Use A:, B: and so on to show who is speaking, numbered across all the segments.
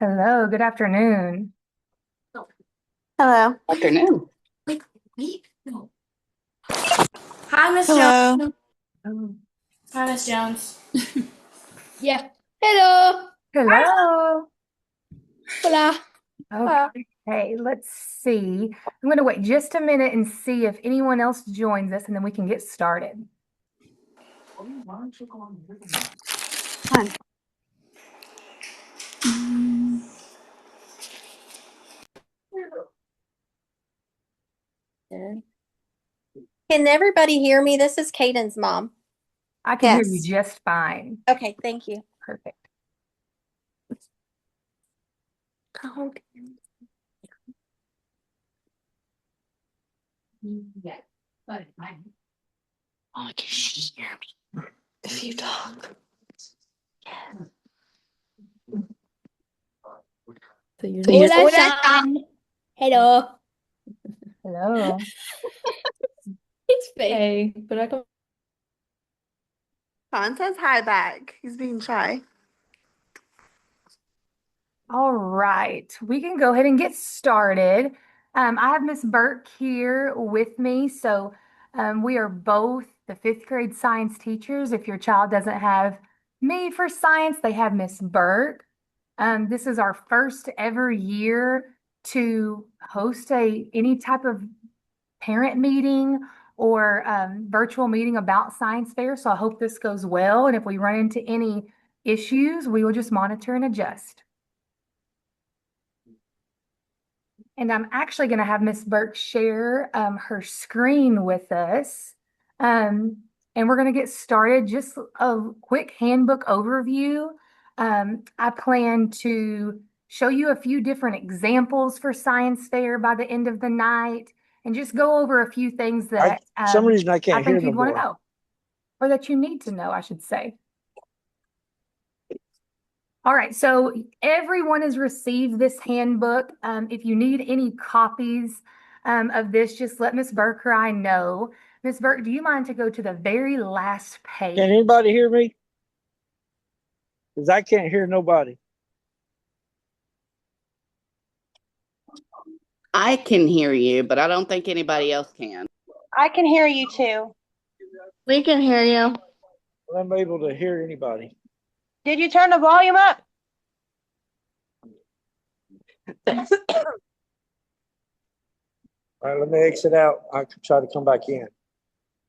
A: Hello, good afternoon.
B: Hello.
C: Afternoon.
D: No. Hi, Miss
B: Hello.
D: Jones.
A: Oh.
D: Hi, Miss Jones. Yeah. Hello.
A: Hello.
D: Hola.
A: Okay, let's see. I'm going to wait just a minute and see if anyone else joins us, and then we can get started.
B: Fun. Can everybody hear me? This is Caden's mom.
A: I can hear you
B: Yes.
A: just fine.
B: Okay, thank you.
A: Perfect.
C: Yeah. But
B: Oh, can she hear me if you talk?
C: so you're
D: Hola, Sean. Hello.
A: Hello.
D: It's fake.
C: okay, but I don't.
B: Sean says hi back. He's being shy.
A: All right, we can go ahead and get started. I have Miss Burke here with me, so we are both the fifth grade science teachers. If your child doesn't have me for science, they have Miss Burke. This is our first ever year to host any type of parent meeting or virtual meeting about science fair. So I hope this goes well, and if we run into any issues, we will just monitor and adjust. And I'm actually going to have Miss Burke share her screen with us. And we're going to get started. Just a quick handbook overview. I plan to show you a few different examples for science fair by the end of the night and just go over a few things that
E: Some reason I
A: I
E: can't hear
A: think
E: no
A: you'd want to
E: more.
A: know or that you need to know, I should say. All right, so everyone has received this handbook. If you need any copies of this, just let Miss Burke or I know. Miss Burke, do you mind to go to the very last
E: Can
A: page?
E: anybody hear me? Because I can't hear nobody.
C: I can hear you, but I don't think anybody else can.
B: I can hear you too. We can hear you.
E: I'm able to hear anybody.
B: Did you turn the volume up?
E: All right, let me exit out. I can try to come back in.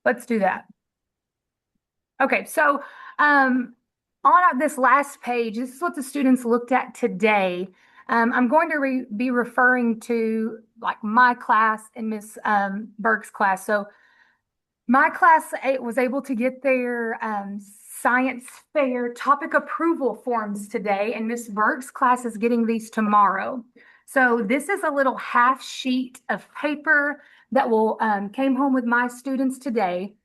A: Let's do that. Okay, so on this last page, this is what the students looked at today. I'm going to be referring to like my class and Miss Burke's class. So my class was able to get their science fair topic approval forms today, and Miss Burke's class is getting these tomorrow. So this is a little half sheet of paper that will came home with my students today.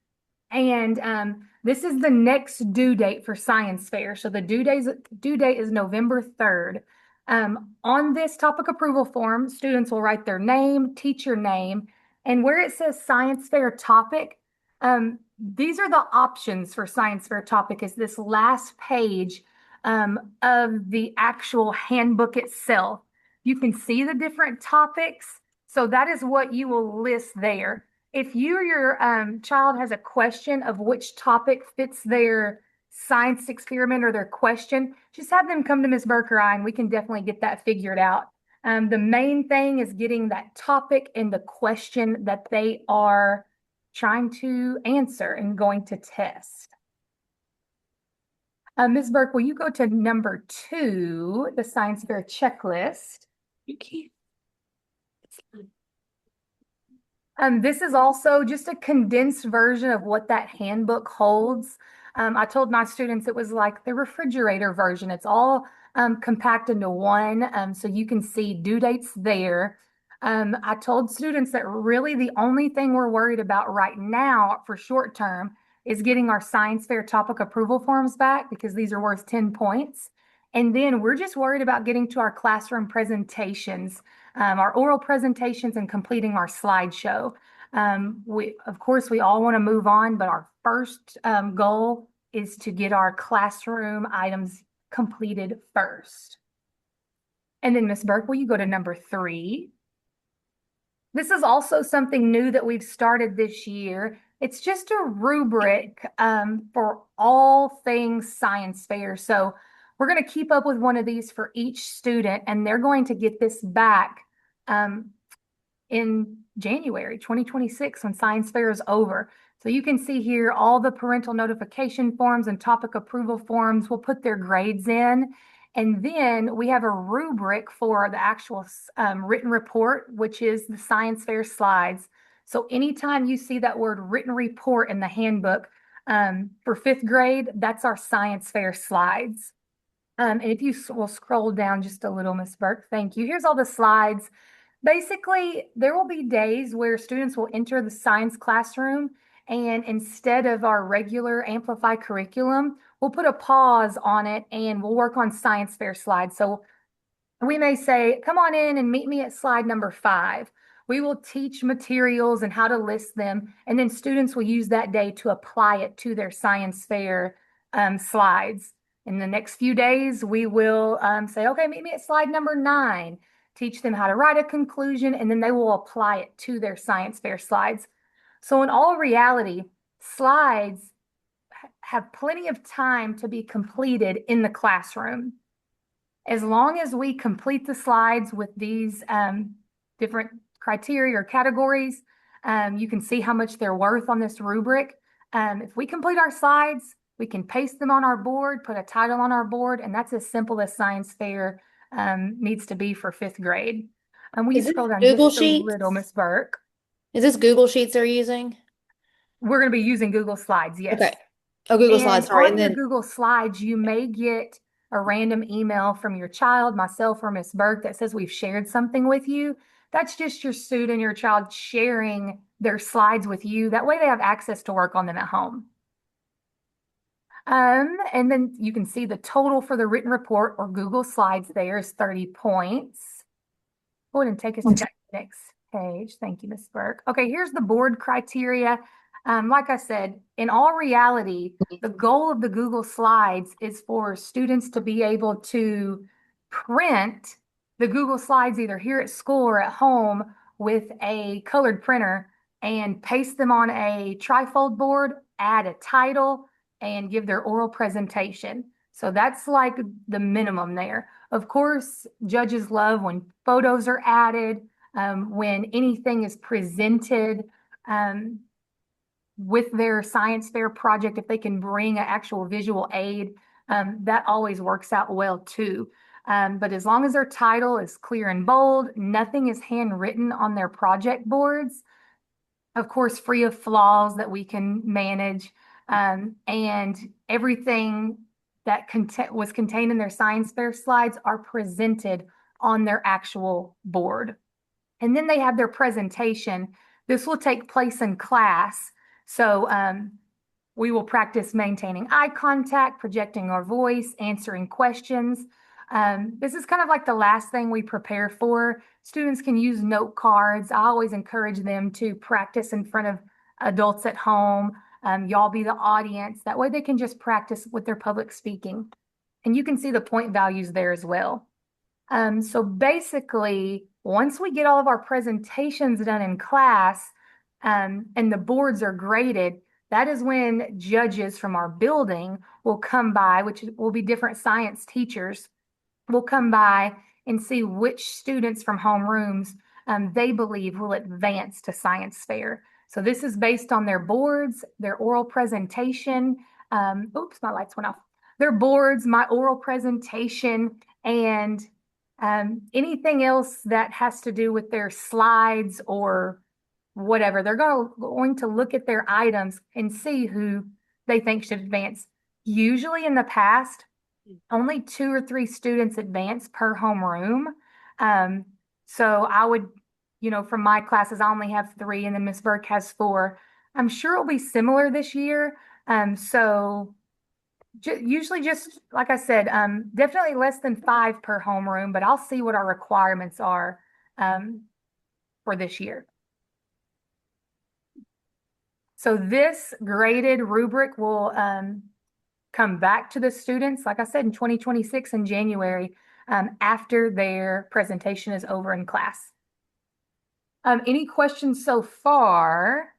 A: And this is the next due date for science fair. So the due date is November 3rd. On this topic approval form, students will write their name, teacher name, and where it says science fair topic, these are the options for science fair topic is this last page of the actual handbook itself. You can see the different topics. So that is what you will list there. If you or your child has a question of which topic fits their science experiment or their question, just have them come to Ms. Burke and we can definitely get that figured out. The main thing is getting that topic and the question that they are trying to answer and going to test. Ms. Burke, will you go to number 2, the science fair checklist?
C: You can't.
A: This is also just a condensed version of what that handbook holds. I told my students it was like the refrigerator version. It's all compacted into one, so you can see due dates there. I told students that really the only thing we're worried about right now for short term is getting our science fair topic approval forms back because these are worth 10 points. And then we're just worried about getting to our classroom presentations, our oral presentations and completing our slideshow. Of course, we all want to move on, but our first goal is to get our classroom items completed first. And then Ms. Burke, will you go to number 3? This is also something new that we've started this year. It's just a rubric for all things science fair. So we're going to keep up with one of these for each student, and they're going to get this back in January 2026 when science fair is over. So you can see here all the parental notification forms and topic approval forms. We'll put their grades in. And then we have a rubric for the actual written report, which is the science fair slides. So anytime you see that word written report in the handbook for 5th grade, that's our science fair slides. And if you will scroll down just a little, Ms. Burke, thank you. Here's all the slides. Basically, there will be days where students will enter the science classroom, and instead of our regular Amplify curriculum, we'll put a pause on it and we'll work on science fair slides. So we may say, come on in and meet me at slide number 5. We will teach materials and how to list them, and then students will use that day to apply it to their science fair slides. In the next few days, we will say, okay, meet me at slide number 9, teach them how to write a conclusion, and then they will apply it to their science fair slides. So in all reality, slides have plenty of time to be completed in the classroom. As long as we complete the slides with these different criteria or categories, you can see how much they're worth on this rubric. If we complete our slides, we can paste them on our board, put a title on our board, and that's as simple as science fair needs to be for 5th grade. Will you
B: Is it
A: scroll down
B: Google
A: just a
B: Sheets?
A: little, Ms. Burke?
B: Is this Google Sheets they're using?
A: We're going to be using Google Slides, yes.
B: Okay. Oh, Google
A: And
B: Slides, sorry.
A: on
B: And
A: your
B: then
A: Google Slides, you may get a random email from your child, myself, or Ms. Burke that says we've shared something with you. That's just your student, your child sharing their slides with you. That way they have access to work on them at home. And then you can see the total for the written report or Google Slides there is 30 points. Go ahead and take us to the next page. Thank you, Ms. Burke. Okay, here's the board criteria. Like I said, in all reality, the goal of the Google Slides is for students to be able to print the Google Slides either here at school or at home with a colored printer and paste them on a trifold board, add a title, and give their oral presentation. So that's like the minimum there. Of course, judges love when photos are added, when anything is presented with their science fair project, if they can bring an actual visual aid, that always works out well too. But as long as their title is clear and bold, nothing is handwritten on their project boards, of course, free of flaws that we can manage, and everything that was contained in their science fair slides are presented on their actual board. And then they have their presentation. This will take place in class. So we will practice maintaining eye contact, projecting our voice, answering questions. This is kind of like the last thing we prepare for. Students can use note cards. I always encourage them to practice in front of adults at home. Y'all be the audience. That way they can just practice with their public speaking. And you can see the point values there as well. So basically, once we get all of our presentations done in class, and the boards are graded, that is when judges from our building will come by, which will be different science teachers, will come by and see which students from homerooms they believe will advance to science fair. So this is based on their boards, their oral presentation. Oops, my lights went off. Their boards, my oral presentation, and anything else that has to do with their slides or whatever. They're going to look at their items and see who they think should advance. Usually in the past, only 2 or 3 students advance per homeroom. So I would, from my classes, I only have 3, and then Ms. Burke has 4. I'm sure it'll be similar this year. So usually just, like I said, definitely less than 5 per homeroom, but I'll see what our requirements are for this year. So this graded rubric will come back to the students, like I said, in 2026 in January. after their presentation is over in class. Any questions so far?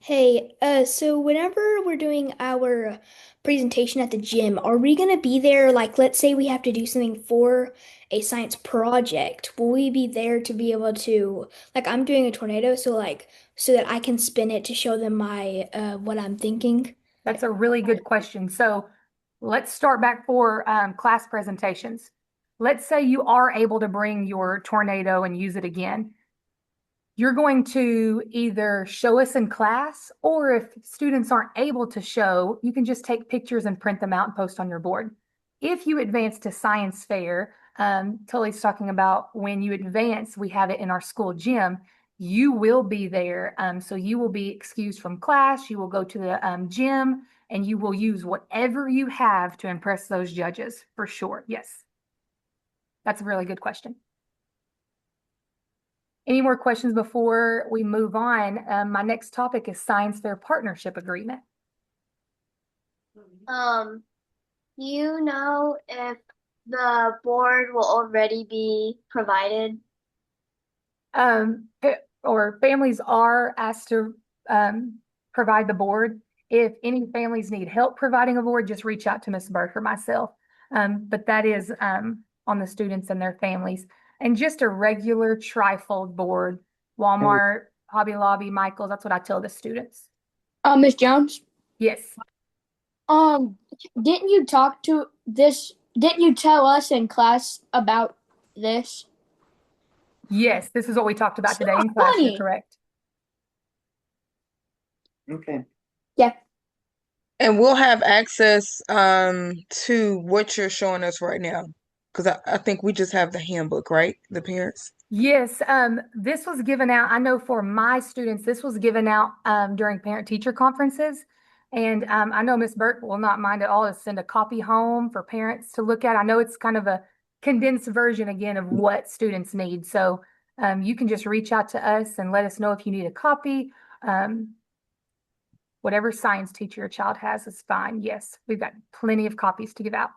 D: Hey, so whenever we're doing our presentation at the gym, are we gonna be there, like, let's say we have to do something for a science project, will we be there to be able to, like, I'm doing a tornado, so like, so that I can spin it to show them my, what I'm thinking?
A: That's a really good question. So let's start back for class presentations. Let's say you are able to bring your tornado and use it again. You're going to either show us in class, or if students aren't able to show, you can just take pictures and print them out and post on your board. If you advance to science fair, Tully's talking about when you advance, we have it in our school gym. You will be there. So you will be excused from class. You will go to the gym and you will use whatever you have to impress those judges for sure. Yes. That's a really good question. Any more questions before we move on? My next topic is Science Fair Partnership Agreement.
F: You know if the board will already be provided?
A: Or families are asked to provide the board. If any families need help providing a board, just reach out to Ms. Burke or myself. But that is on the students and their families. And just a regular trifold board, Walmart, Hobby Lobby, Michael's, that's what I tell the students.
B: Miss Jones,
A: Yes.
B: didn't you talk to this? Didn't you tell us in class about this?
A: Yes, this is what we talked about
B: It's
A: today in
B: not
A: class. You're
B: funny.
A: correct.
E: Okay.
B: Yeah.
G: And we'll have access to what you're showing us right now. Because I think we just have the handbook, right? The parents.
A: Yes, this was given out, I know for my students, this was given out during parent-teacher conferences. And I know Ms. Burke will not mind at all to send a copy home for parents to look at. I know it's kind of a condensed version again of what students need. So you can just reach out to us and let us know if you need a copy. Whatever science teacher your child has is fine. Yes, we've got plenty of copies to give out.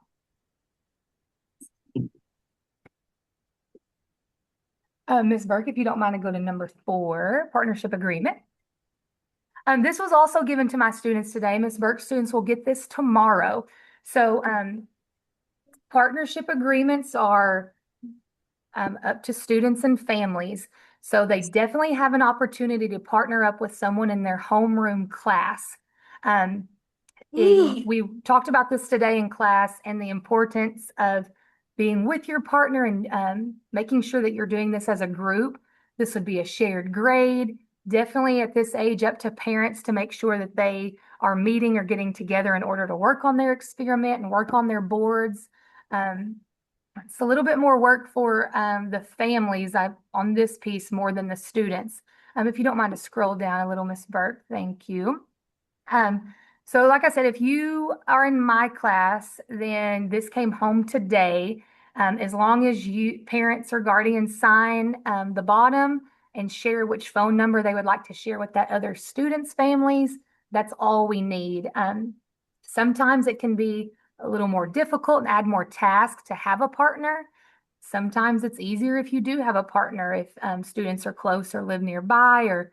A: Ms. Burke, if you don't mind to go to number 4, partnership agreement. This was also given to my students today. Ms. Burke's students will get this tomorrow. So partnership agreements are up to students and families. So they definitely have an opportunity to partner up with someone in their homeroom class. We talked about this today in class and the importance of being with your partner and making sure that you're doing this as a group. This would be a shared grade. Definitely at this age, up to parents to make sure that they are meeting or getting together in order to work on their experiment and work on their boards. It's a little bit more work for the families on this piece more than the students. If you don't mind to scroll down a little, Ms. Burke, thank you. So like I said, if you are in my class, then this came home today. As long as you parents or guardians sign the bottom and share which phone number they would like to share with that other student's families, that's all we need. Sometimes it can be a little more difficult and add more tasks to have a partner. Sometimes it's easier if you do have a partner, if students are close or live nearby or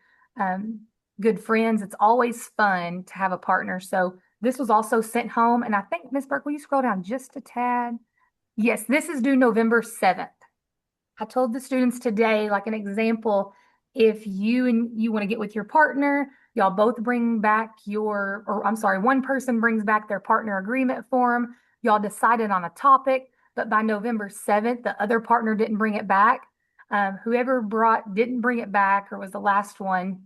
A: good friends. It's always fun to have a partner. So this was also sent home. And I think, Ms. Burke, will you scroll down just a tad? Yes, this is due November 7th. I told the students today, like an example, if you want to get with your partner, y'all both bring back one person brings back their partner agreement form. Y'all decided on a topic, but by November 7th, the other partner didn't bring it back. Whoever didn't bring it back or was the last one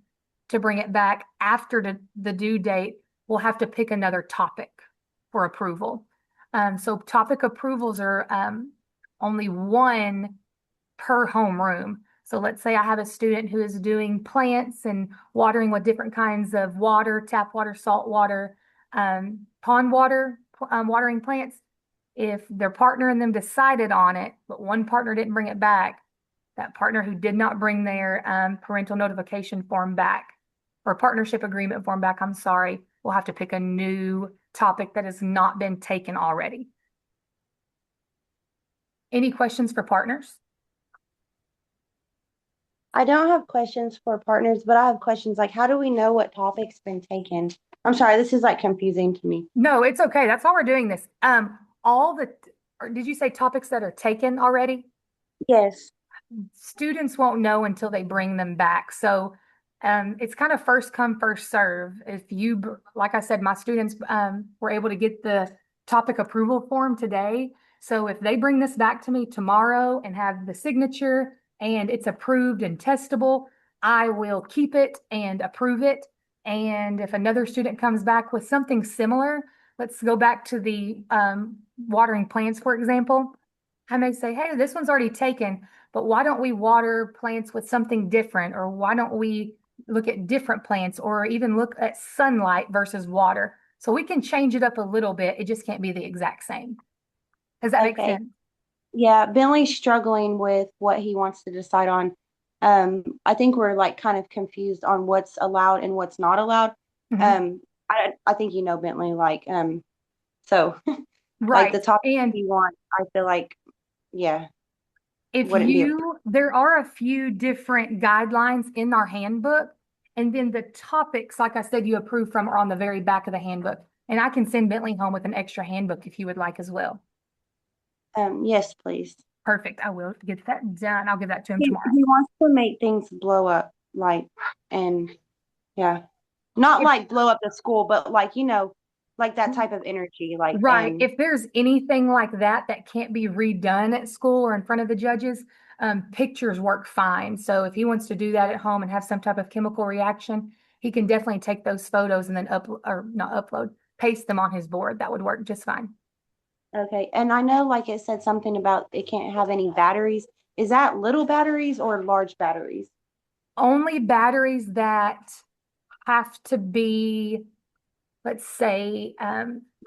A: to bring it back after the due date, we'll have to pick another topic for approval. So topic approvals are only one per homeroom. So let's say I have a student who is doing plants and watering with different kinds of water, tap water, salt water, pond water, watering plants. If their partner and them decided on it, but one partner didn't bring it back, that partner who did not bring their parental notification form back or partnership agreement form back, I'm sorry, we'll have to pick a new topic that has not been taken already. Any questions for partners?
H: I don't have questions for partners, but I have questions like how do we know what topic's been taken? I'm sorry, this is like confusing to me.
A: No, it's okay. That's why we're doing this. Or did you say topics that are taken already?
H: Yes.
A: Students won't know until they bring them back. So it's kind of first come, first serve. If you, like I said, my students were able to get the topic approval form today. So if they bring this back to me tomorrow and have the signature and it's approved and testable, I will keep it and approve it. And if another student comes back with something similar, let's go back to the watering plants, for example. I may say, hey, this one's already taken, but why don't we water plants with something different? Or why don't we look at different plants or even look at sunlight versus water? So we can change it up a little bit. It just can't be the exact same. Does that make
H: Okay.
A: sense?
H: Yeah, Bentley's struggling with what he wants to decide on. I think we're like kind of confused on what's allowed and what's not allowed.
A: Mhm.
H: I think you know Bentley, so like the
A: Right.
H: topic
A: And
H: you want, I feel like, yeah,
A: if
H: wouldn't be.
A: there are a few different guidelines in our handbook, and then the topics, like I said, you approve from are on the very back of the handbook. And I can send Bentley home with an extra handbook if you would like as well.
H: Yes, please.
A: Perfect. I will get that done. I'll give that to him
H: He
A: tomorrow.
H: wants to make things blow up, and yeah, not
A: If-
H: like blow up the school, but like that type of energy,
A: Right. If there's anything like that that can't be redone at school or in front of the judges, pictures work fine. So if he wants to do that at home and have some type of chemical reaction, he can definitely take those photos and then paste them on his board. That would work just fine.
H: Okay, and I know like it said something about it can't have any batteries. Is that little batteries or large batteries?
A: Only batteries that have to be, let's say,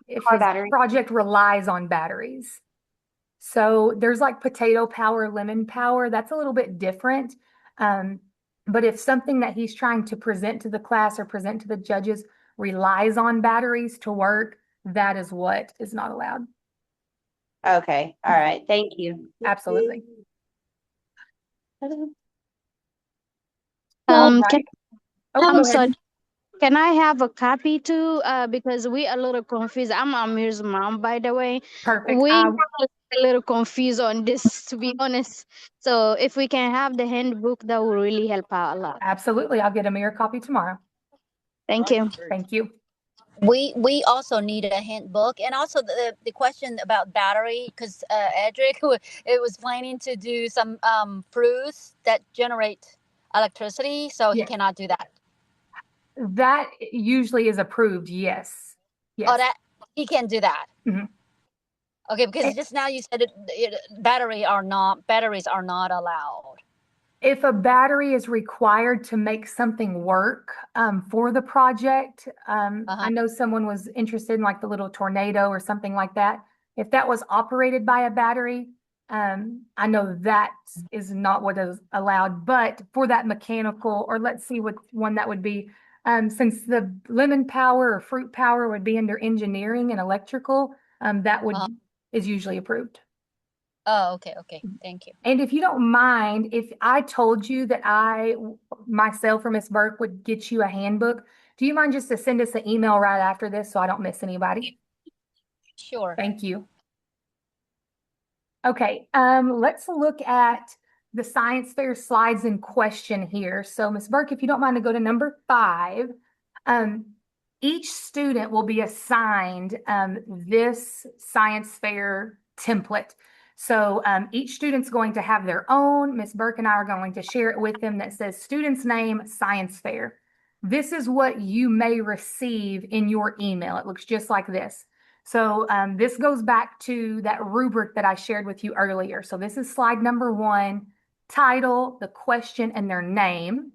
A: if
H: Car
A: his
H: battery.
A: project relies on batteries. So there's like potato power, lemon power. That's a little bit different. But if something that he's trying to present to the class or present to the judges relies on batteries to work, that is what is not allowed.
H: Okay, all right, thank you.
A: Absolutely.
B: So,
A: All
I: Can,
A: right. Oh, go
I: so
A: ahead.
I: can I have a copy too? Because we a little confused. I'm Amir's mom, by the way.
A: Perfect.
I: We are a little confused on this, to be honest. So if we can have the handbook, that will really help out a lot.
A: Absolutely. I'll get a mirror copy tomorrow.
I: Thank you.
A: Thank you.
J: We also need a handbook, and also the question about battery, because Edric it was planning to do some fruits that generate electricity, so he
A: Yeah.
J: cannot do that.
A: That usually is approved. Yes.
J: Oh,
A: Yes.
J: that he can do that.
A: Mhm.
J: Okay, because just now you said batteries are not allowed.
A: If a battery is required to make something work for the project, I know someone was interested in like the little tornado or something like that. If that was operated by a battery, I know that is not what is allowed, but for that mechanical, or let's see what one that would be. Since the lemon power or fruit power would be under engineering and electrical, that would is usually approved.
J: Oh, okay, thank you.
A: And if you don't mind, if I told you that myself or Miss Burke would get you a handbook, do you mind just to send us an email right after this so I don't miss anybody?
J: Sure.
A: Thank you. Okay, let's look at the science fair slides in question here. So Miss Burke, if you don't mind to go to number 5, each student will be assigned this science fair template. So each student's going to have their own. Miss Burke and I are going to share it with them that says student's name, science fair. This is what you may receive in your email. It looks just like this. So this goes back to that rubric that I shared with you earlier. So this is slide number 1, title, the question, and their name.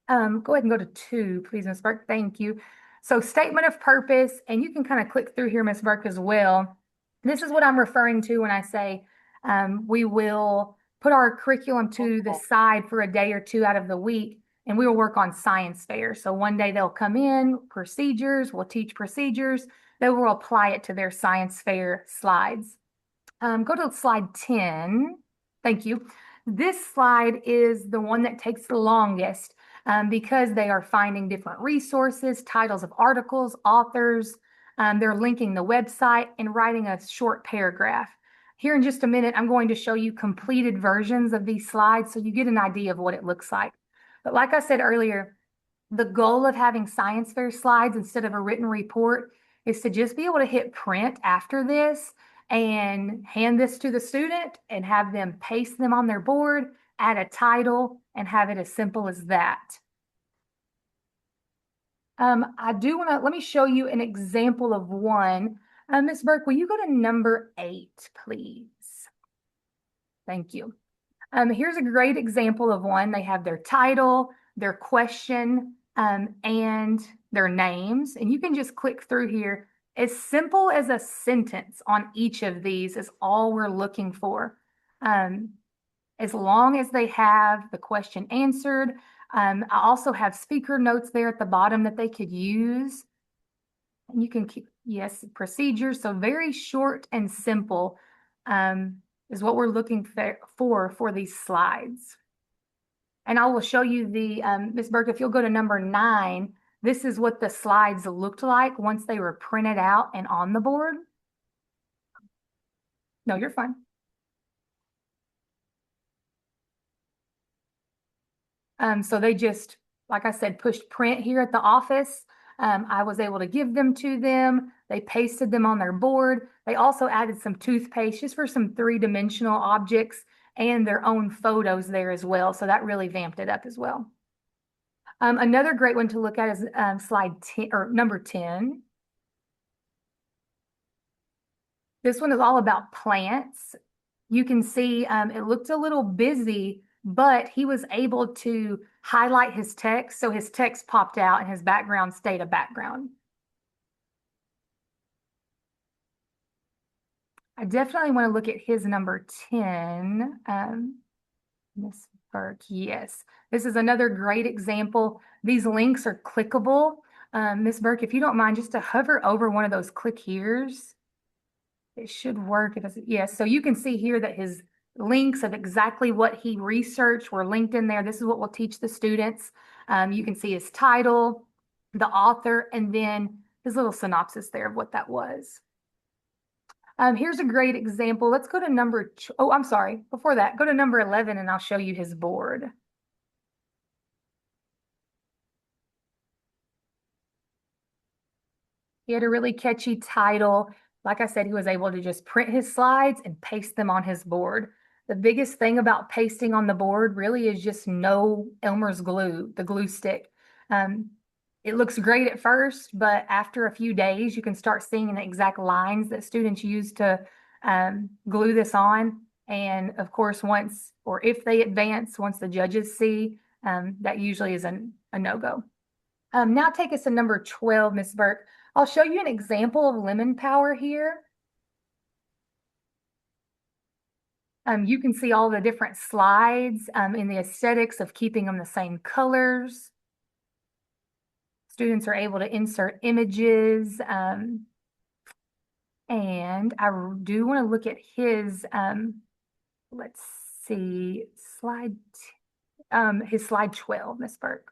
A: Go ahead and go to 2, please, Ms. Burke. Thank you. So statement of purpose, and you can kind of click through here, Ms. Burke, as well. This is what I'm referring to when I say we will put our curriculum to the side for a day or 2 out of the week, and we will work on science fair. So one day they'll come in, procedures, we'll teach procedures, they will apply it to their science fair slides. Go to slide 10. Thank you. This slide is the one that takes the longest because they are finding different resources, titles of articles, authors. They're linking the website and writing a short paragraph. Here in just a minute, I'm going to show you completed versions of these slides so you get an idea of what it looks like. But like I said earlier, the goal of having science fair slides instead of a written report is to just be able to hit print after this and hand this to the student and have them paste them on their board, add a title, and have it as simple as that. I do want to, let me show you an example of one. Ms. Burke, will you go to number 8, please? Thank you. Here's a great example of one. They have their title, their question, and their names. And you can just click through here. As simple as a sentence on each of these is all we're looking for. As long as they have the question answered. I also have speaker notes there at the bottom that they could use. And you can keep, yes, procedures. So very short and simple is what we're looking for these slides. And I will show you the, Ms. Burke, if you'll go to number 9, this is what the slides looked like once they were printed out and on the board. No, you're fine. So they just, like I said, pushed print here at the office. I was able to give them to them. They pasted them on their board. They also added some toothpaste just for some 3-dimensional objects and their own photos there as well. So that really vamped it up as well. Another great one to look at is slide 10 or number 10. This one is all about plants. You can see it looked a little busy, but he was able to highlight his text. So his text popped out and his background stayed a background. I definitely want to look at his number 10. Miss Burke, yes. This is another great example. These links are clickable. Miss Burke, if you don't mind just to hover over one of those click here's, it should work. Yes, so you can see here that his links of exactly what he researched were linked in there. This is what we'll teach the students. You can see his title, the author, and then his little synopsis there of what that was. Here's a great example. Let's go to number, oh, I'm sorry. Before that, go to number 11 and I'll show you his board. He had a really catchy title. Like I said, he was able to just print his slides and paste them on his board. The biggest thing about pasting on the board really is just no Elmer's glue, the glue stick. It looks great at first, but after a few days, you can start seeing the exact lines that students use to glue this on. And of course, once, or if they advance, once the judges see, that usually is a no-go. Now take us to number 12, Ms. Burke. I'll show you an example of lemon power here. You can see all the different slides in the aesthetics of keeping them the same colors. Students are able to insert images. And I do want to look at his, let's see, his slide 12, Ms. Burke.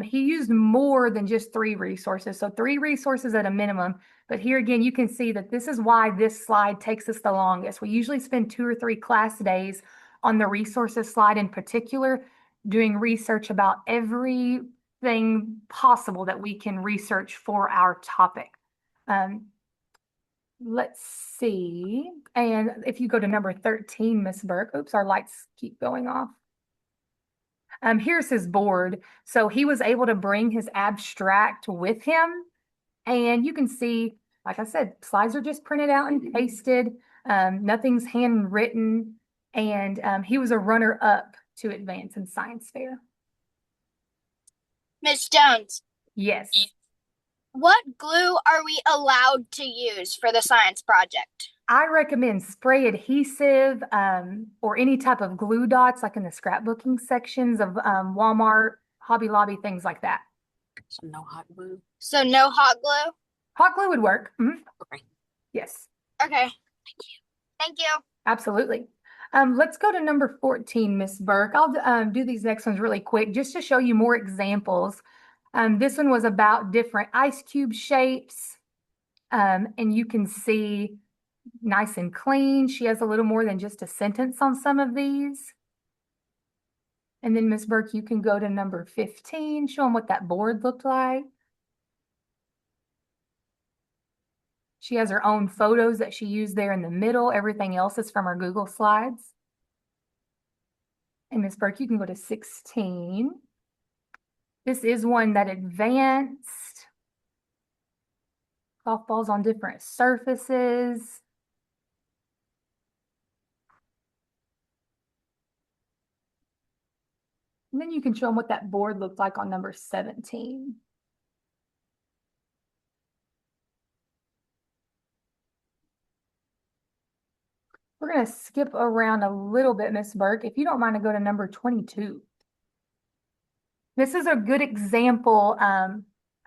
A: He used more than just 3 resources. So 3 resources at a minimum. But here again, you can see that this is why this slide takes us the longest. We usually spend 2 or 3 class days on the resources slide in particular, doing research about everything possible that we can research for our topic. Let's see. And if you go to number 13, Ms. Burke, oops, our lights keep going off. Here's his board. So he was able to bring his abstract with him. And you can see, like I said, slides are just printed out and pasted. Nothing's handwritten. And he was a runner-up to advance in science fair.
K: Ms. Jones.
A: Yes.
K: What glue are we allowed to use for the science project?
A: I recommend spray adhesive or any type of glue dots, like in the scrapbooking sections of Walmart, Hobby Lobby, things like that.
J: So no hot glue.
K: So no hot glue?
A: Hot glue would work. Mm-hmm.
J: Okay.
A: Yes.
K: Okay. Thank you. Thank you.
A: Absolutely. Let's go to number 14, Miss Burke. I'll do these next ones really quick just to show you more examples. This one was about different ice cube shapes. And you can see nice and clean. She has a little more than just a sentence on some of these. And then Miss Burke, you can go to number 15, show them what that board looked like. She has her own photos that she used there in the middle. Everything else is from her Google Slides. And Miss Burke, you can go to 16. This is one that advanced. Golf balls on different surfaces. And then you can show them what that board looked like on number 17. We're going to skip around a little bit, Miss Burke. If you don't mind to go to number 22. This is a good example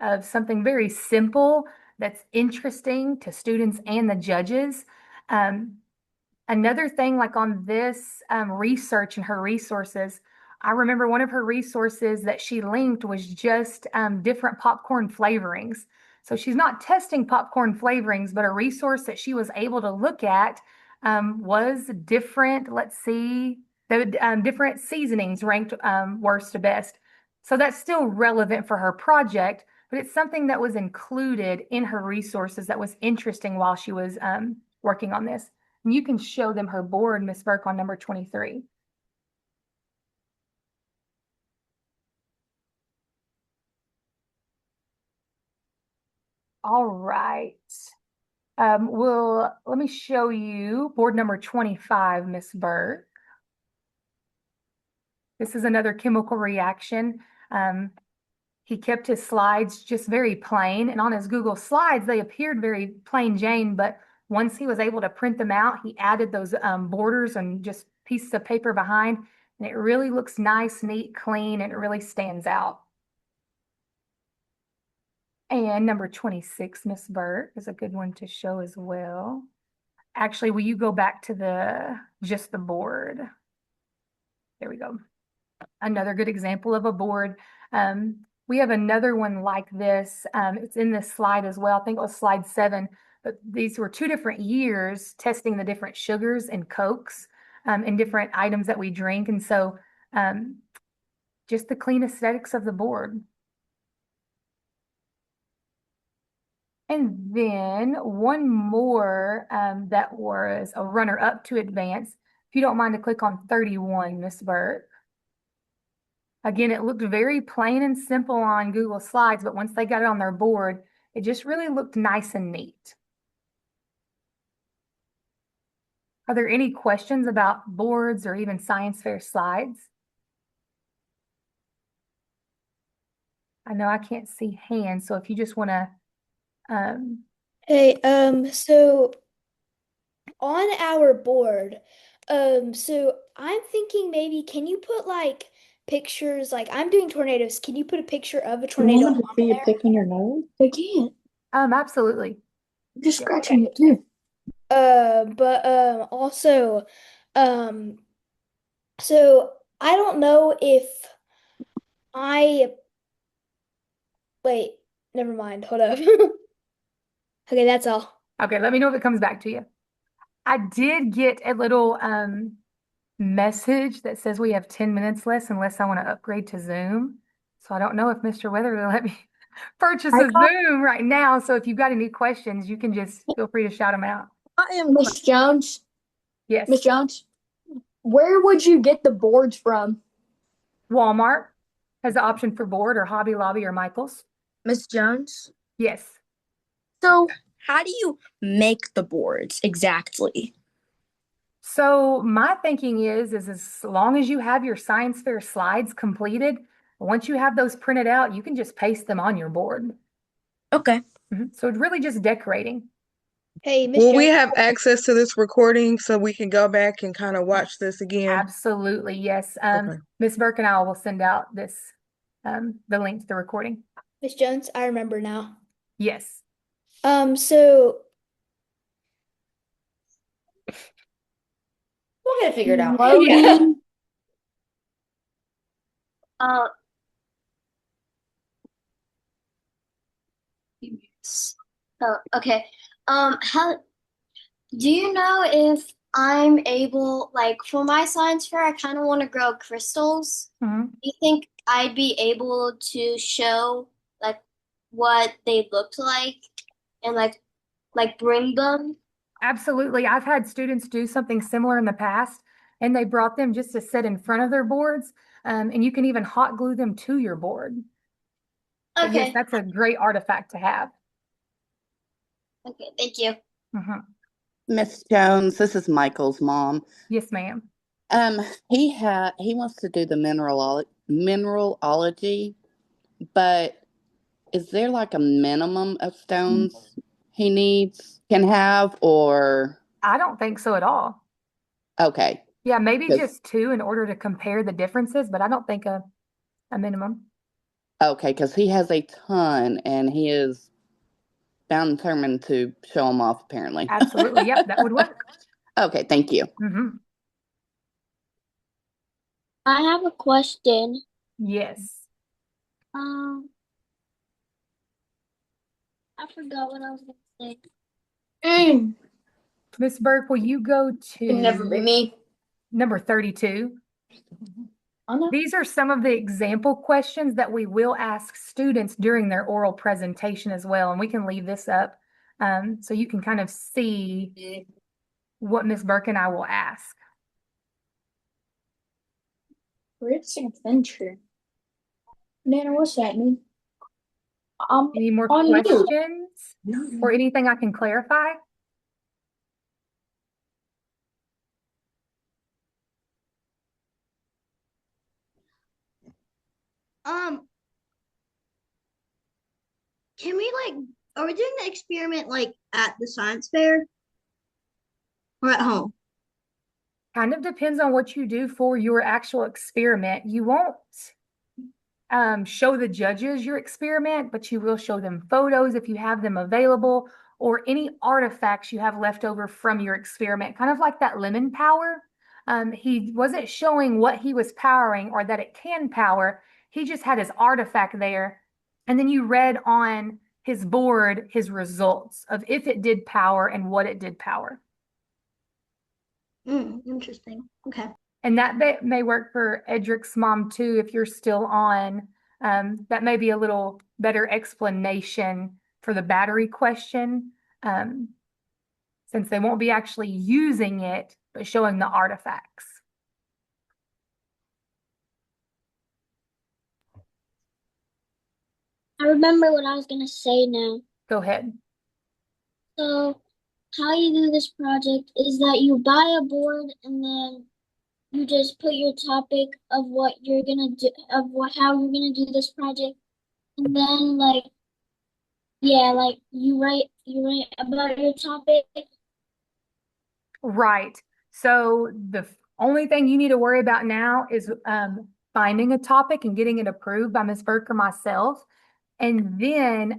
A: of something very simple that's interesting to students and the judges. Another thing like on this research and her resources, I remember one of her resources that she linked was just different popcorn flavorings. So she's not testing popcorn flavorings, but a resource that she was able to look at was different, let's see, the different seasonings ranked worst to best. So that's still relevant for her project, but it's something that was included in her resources that was interesting while she was working on this. And you can show them her board, Miss Burke, on number 23. All right. Let me show you board number 25, Miss Burke. This is another chemical reaction. He kept his slides just very plain, and on his Google Slides, they appeared very plain Jane, but once he was able to print them out, he added those borders and just pieces of paper behind, and it really looks nice, neat, clean, and it really stands out. And number 26, Miss Burke, is a good one to show as well. Actually, will you go back to just the board? There we go. Another good example of a board. We have another one like this. It's in this slide as well. I think it was slide 7, but these were 2 different years testing the different sugars and Cokes and different items that we drink. And so just the clean aesthetics of the board. And then one more that was a runner-up to advance. If you don't mind to click on 31, Miss Burke. Again, it looked very plain and simple on Google Slides, but once they got it on their board, it just really looked nice and neat. Are there any questions about boards or even science fair slides? I know I can't see hands, so if you just want to
D: Hey, so on our board, so I'm thinking maybe can you put like pictures, like I'm doing tornadoes, can you put a picture of a tornado on there?
B: picking your nose?
D: I can't.
A: absolutely.
B: I'm just
A: Yeah.
B: scratching it too.
D: But also, so I don't know if I wait, never mind, hold up. Okay, that's all.
A: Okay, let me know if it comes back to you. I did get a little message that says we have 10 minutes less unless I want to upgrade to Zoom. So I don't know if Mr. Weather will let me purchase a Zoom right now. So if you've got any questions, you can just feel free to shout them out.
B: I am Miss Jones.
A: Yes.
B: Miss Jones, where would you get the boards from?
A: Walmart has the option for board or Hobby Lobby or Michael's.
L: Miss Jones,
A: Yes.
L: so how do you make the boards exactly?
A: So my thinking is as long as you have your science fair slides completed, once you have those printed out, you can just paste them on your board.
L: Okay.
A: So it's really just decorating.
D: Hey, Miss
G: Will we
D: Jones.
G: have access to this recording so we can go back and kind of watch this again?
A: Absolutely, yes.
G: Okay.
A: Ms. Burke and I will send out this, the link to the recording.
D: Miss Jones, I remember now.
A: Yes.
D: So
L: figure it out.
B: Loading.
F: Uh, oh, okay. How do you know if I'm able, like, for my science fair, I kind of want to grow crystals.
A: Mhm.
F: Do you think I'd be able to show like what they looked like and like bring them?
A: Absolutely. I've had students do something similar in the past, and they brought them just to sit in front of their boards. And you can even hot glue them to your board. But yes,
F: Okay.
A: that's a great artifact to have.
F: Okay, thank you.
A: Mhm.
C: Miss Jones, this is Michael's mom.
A: Yes, ma'am.
C: He wants to do the mineralogy, but is there like a minimum of stones he can have, or
A: I don't think so at all.
C: okay?
A: Yeah, maybe
C: 'Cause-
A: just two in order to compare the differences, but I don't think a minimum.
C: Okay, because he has a ton, and he is bound and determined to show them off. Apparently.
A: Absolutely. Yep, that would work.
C: Okay, thank you.
A: Hmm.
B: I have a question.
A: Yes.
B: Um, I forgot what I was gonna say.
A: Miss Burke, will you go
L: It'll never be
A: to
L: me.
A: number 32?
B: Oh no.
A: These are some of the example questions that we will ask students during their oral presentation as well. And we can leave this up so you can kind of see what Miss Burke and I will ask.
B: Rich adventure. Nana, what's that mean?
A: Any more
B: on you.
A: questions or anything I can clarify?
F: Can we are we doing the experiment like at the science fair or at home?
A: Kind of depends on what you do for your actual experiment. You won't show the judges your experiment, but you will show them photos if you have them available or any artifacts you have left over from your experiment, kind of like that lemon power. He wasn't showing what he was powering or that it can power. He just had his artifact there. And then you read on his board his results of if it did power and what it did power.
F: Interesting. Okay.
A: And that may work for Edric's mom too, if you're still on. That may be a little better explanation for the battery question, since they won't be actually using it, but showing the artifacts.
B: I remember what I was gonna say now.
A: Go ahead.
B: So, how you do this project is that you buy a board and then you just put your topic of what you're gonna do, of how you're gonna do this project, and then like you write about your topic.
A: Right. So the only thing you need to worry about now is finding a topic and getting it approved by Ms. Burke or myself. And then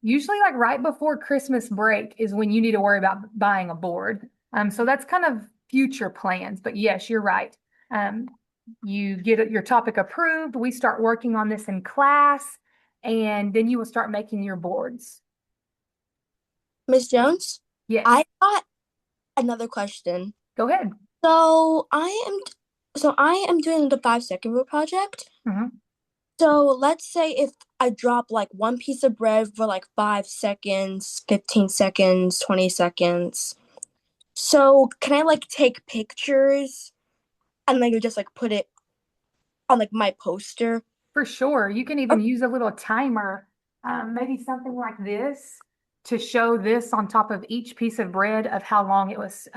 A: usually like right before Christmas break is when you need to worry about buying a board. So that's kind of future plans, but yes, you're right. You get your topic approved. We start working on this in class, and then you will start making your boards.
L: Miss Jones,
A: Yes,
L: I got another question.
A: go ahead.
L: So I am doing the 5 second rule project.
A: Mhm.
L: So let's say if I drop like one piece of bread for like 5 seconds, 15 seconds, 20 seconds. So can I like take pictures and then you just like put it on like my poster?
A: For sure. You can even use a little timer, maybe something like this to show this on top of each piece of bread of how long it was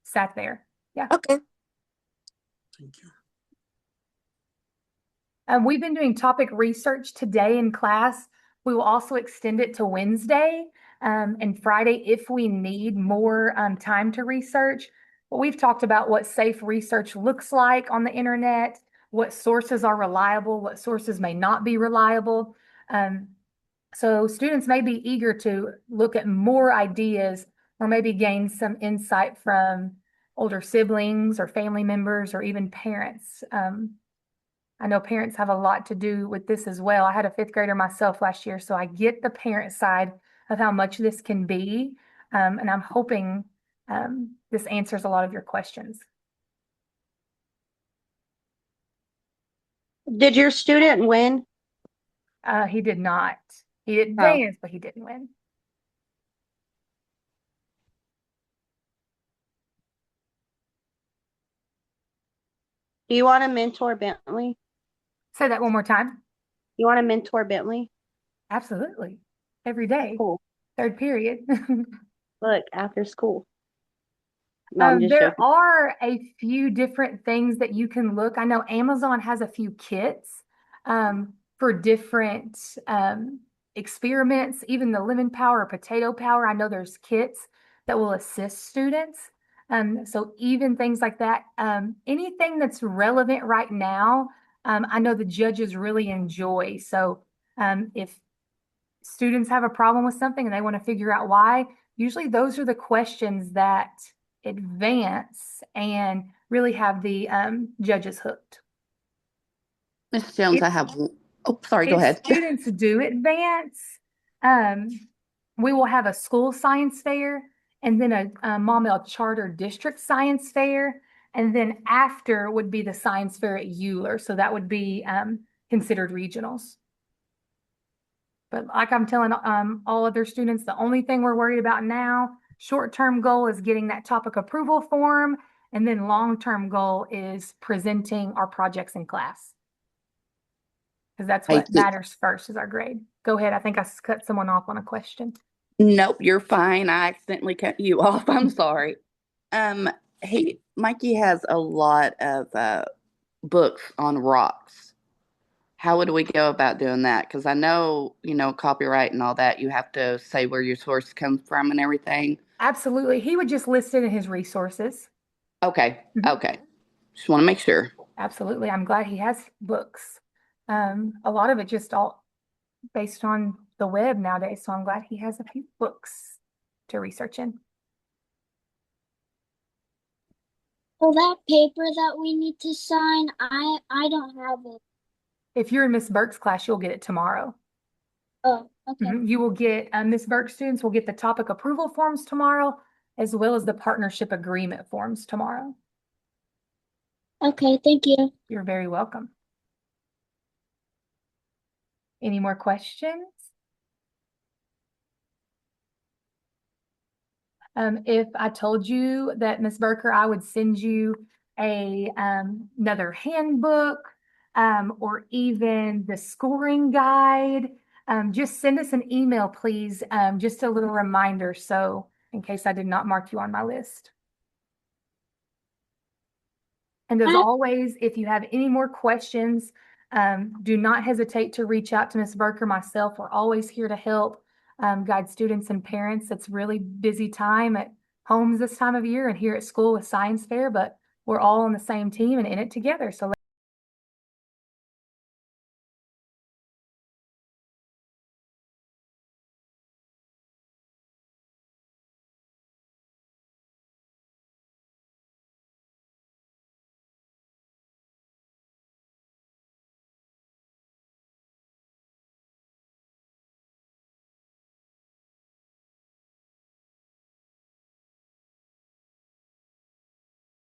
A: sat there. Yeah.
L: Okay.
A: We've been doing topic research today in class. We will also extend it to Wednesday and Friday if we need more time to research. But we've talked about what safe research looks like on the internet, what sources are reliable, what sources may not be reliable. So students may be eager to look at more ideas or maybe gain some insight from older siblings or family members or even parents. I know parents have a lot to do with this as well. I had a fifth grader myself last year, so I get the parent side of how much this can be. And I'm hoping this answers a lot of your questions.
H: Did your student win?
A: He did not. He didn't
H: Oh.
A: dance, but he didn't win.
H: Do you want to mentor Bentley?
A: Say that one more time.
H: You want to mentor Bentley?
A: Absolutely. Every day.
H: Cool.
A: Third period.
H: Look, after school. No, I'm just
A: There
H: joking.
A: are a few different things that you can look. I know Amazon has a few kits for different experiments, even the lemon power or potato power. I know there's kits that will assist students. So even things like that, anything that's relevant right now, I know the judges really enjoy. So if students have a problem with something and they want to figure out why, usually those are the questions that advance and really have the judges hooked.
C: Miss Jones, I have. Oh, sorry. Go
A: If
C: ahead.
A: students do advance, we will have a school science fair and then a Maumelle Charter District Science Fair. And then after would be the science fair at Euler. So that would be considered regionals. But like I'm telling all other students, the only thing we're worried about now, short-term goal is getting that topic approval form. And then long-term goal is presenting our projects in class. Because that's what matters first is our grade. Go ahead. I think I cut someone off on a question.
C: Nope, you're fine. I accidentally cut you off. I'm sorry. Mikey has a lot of books on rocks. How would we go about doing that? Because I know, copyright and all that, you have to say where your source comes from and everything.
A: Absolutely. He would just list it in his resources.
C: Okay. Okay. Just want to make sure.
A: Absolutely. I'm glad he has books. A lot of it just all based on the web nowadays. So I'm glad he has a few books to research in.
B: Well, that paper that we need to sign, I don't have it.
A: If you're in Miss Burke's class, you'll get it tomorrow.
B: Oh, okay.
A: You will get, Miss Burke students will get the topic approval forms tomorrow, as well as the partnership agreement forms tomorrow.
B: Okay, thank you.
A: You're very welcome. Any more questions? If I told you that Miss Burker, I would send you another handbook or even the scoring guide, just send us an email, please. Just a little reminder. So in case I did not mark you on my list. And as always, if you have any more questions, do not hesitate to reach out to Ms. Burke or myself. We're always here to help guide students and parents. It's really busy time at homes this time of year and here at school with science fair, but we're all on the same team and in it together. So